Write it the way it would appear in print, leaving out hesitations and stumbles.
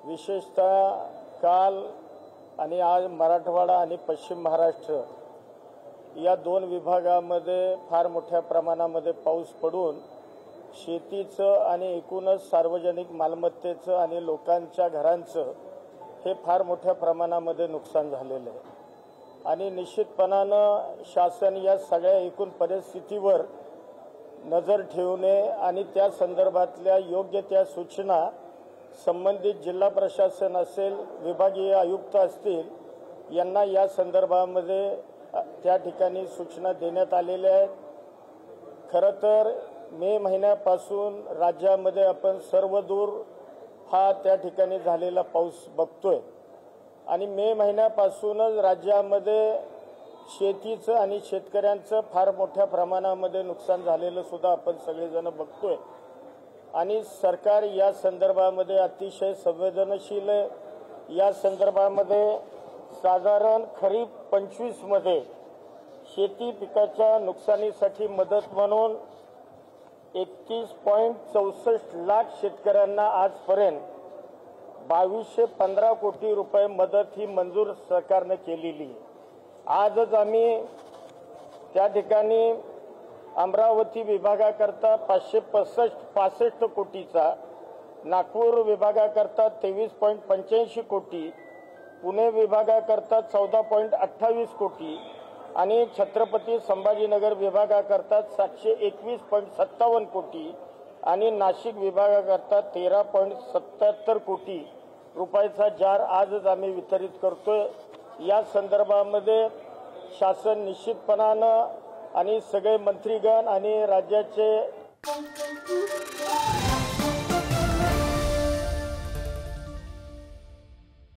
विशेषतः काल आणि आज मराठवाडा आणि पश्चिम महाराष्ट्र या दोन विभागामध्ये फार मोठ्या प्रमाणामध्ये पाऊस पडून शेतीचं आणि एकूणच सार्वजनिक मालमत्तेचं आणि लोकांच्या घरांचं हे फार मोठ्या प्रमाणामध्ये नुकसान झालेलं आहे आणि निश्चितपणानं शासन या सगळ्या एकूण परिस्थितीवर नजर ठेवणे आणि त्या संदर्भातल्या योग्य त्या सूचना संबंधित जिल्हा प्रशासन असेल, विभागीय आयुक्त असतील यांना या संदर्भामध्ये त्या ठिकाणी सूचना देण्यात आलेल्या आहेत। खरं तर मे महिन्यापासून राज्यामध्ये आपण सर्वदूर हा त्या ठिकाणी झालेला पाऊस बघतोय आणि मे महिन्यापासूनच राज्यामध्ये शेतीचं आणि शेतकऱ्यांचं फार मोठ्या प्रमाणामध्ये नुकसान झालेलं सुद्धा आपण सगळेजण बघतोय आणि सरकार या संदर्भामध्ये अतिशय संवेदनशील आहे। या संदर्भामध्ये साधारण खरीप 25 मध्ये शेती पिकाच्या नुकसानीसाठी मदत म्हणून 31.64 लाख शेतकऱ्यांना आजपर्यंत 2215 कोटी रुपये मदत ही मंजूर सरकारने केलेली आहे। आजच आम्ही त्या ठिकाणी अमरावती विभागाकरता 565 कोटीचा, नागपूर विभागाकरता 23.85 कोटी, पुणे विभागाकरता 14.28 कोटी आणि छत्रपती संभाजीनगर विभागाकरता 721.57 कोटी आणि नाशिक विभागाकरता 13.77 कोटी रुपयाचा जार आजच आम्ही वितरित करतोय। या संदर्भामध्ये शासन निश्चितपणानं आणि सगळे मंत्रीगण आणि राज्याचे